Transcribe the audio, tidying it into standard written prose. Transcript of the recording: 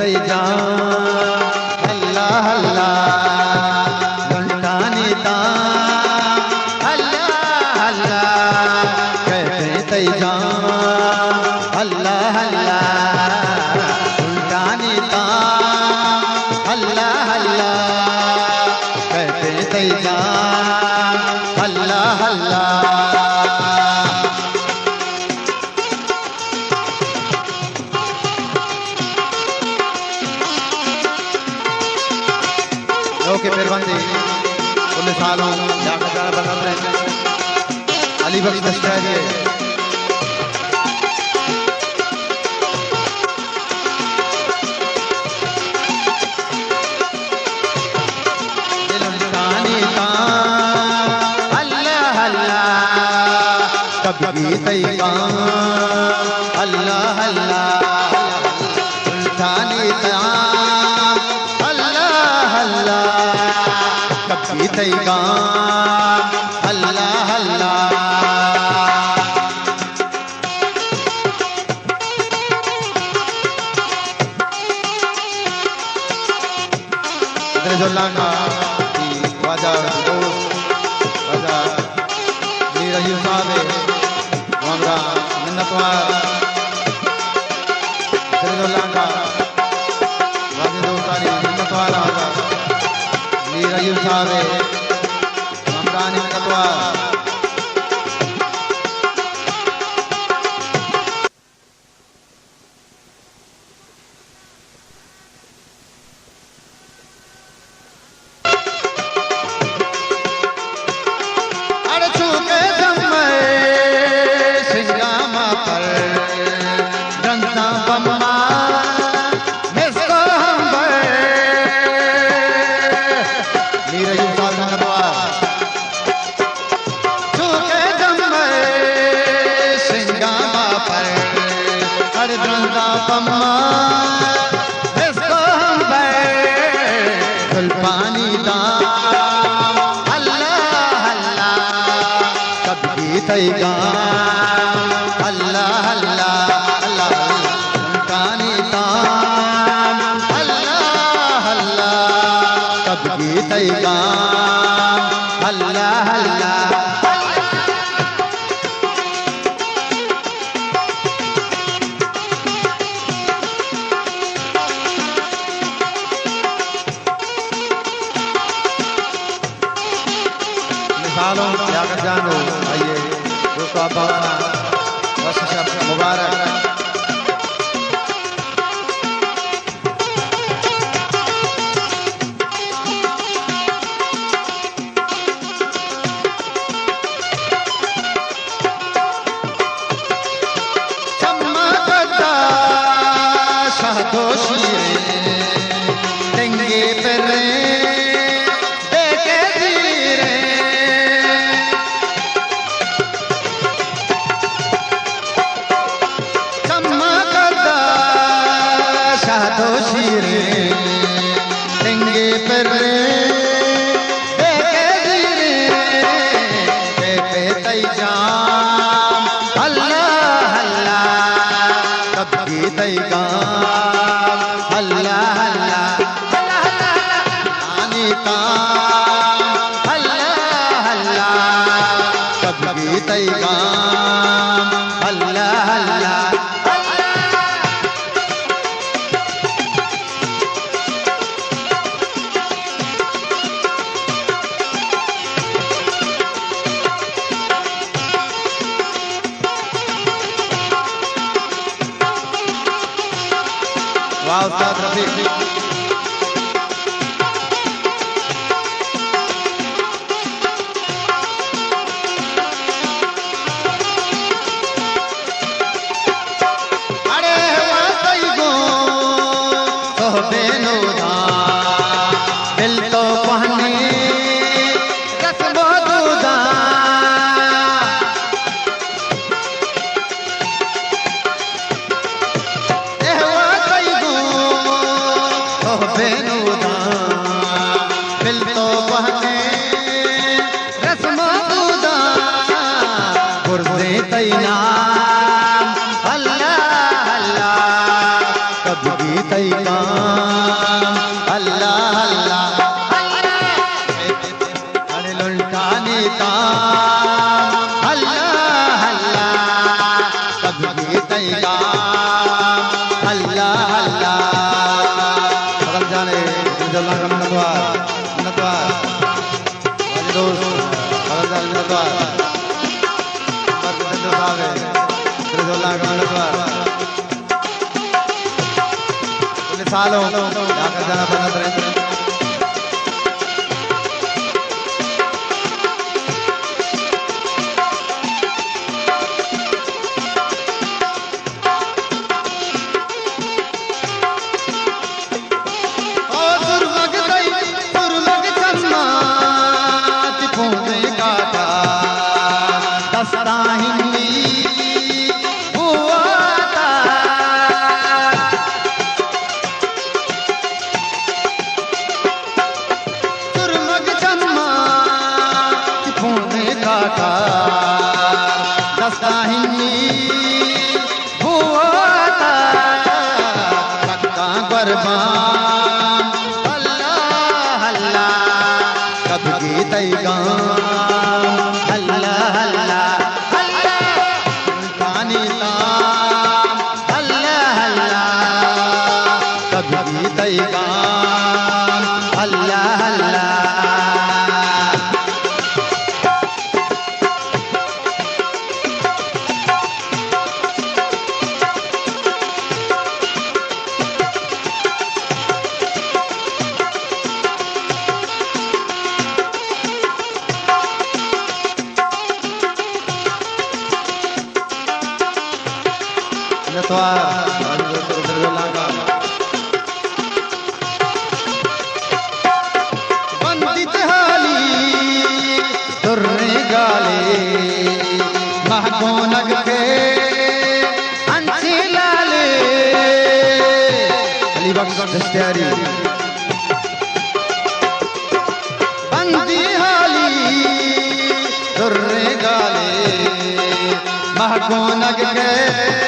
तैजा अल्लाह अल्लाह घंटानी ता अल्लाह अल्लाह कहते तैजा अल्लाह अल्लाह घंटानी ता अल्लाह अल्लाह कहते तैजा अल्लाह अल्लाह। के मेहरबानी उन सालों अली बख्श दस्तगिरी अल्लाह अल्लाह कभी तैगा अल्लाह अल्लाह सुल्तानी ता कभी तैगा अल्लाह अल्लाह। का वाजा वाजा मीर अयूब साहब हमारा मिन्नतवार का वाजे दोस्तानी मिन्नतवार मीर अयूब साहब हमरानी मिन्नतवार। तैगा अल्लाह अल्लाह अल्लाह कानी ताम अल्लाह अल्लाह कभी तैगा अल्लाह अल्लाह। मिसालों याद जानो आइए मुबारक चमकता शाहदोशी देंगे पर तैगा अल्लाह अल्लाह बदल जाने जल्ला का मिन्नतवार आज दोस्त बदल जाने मिन्नतवार पर कितने साहब है जल्ला का मिन्नतवार पुलिस सालों जाकर जाना बंद रहे वंदित हाली तुर्रे गाले महकोनग के अंशी लाले अली बख्श दस्तारी बंदी हाली तुर्रे गाले महकोनग के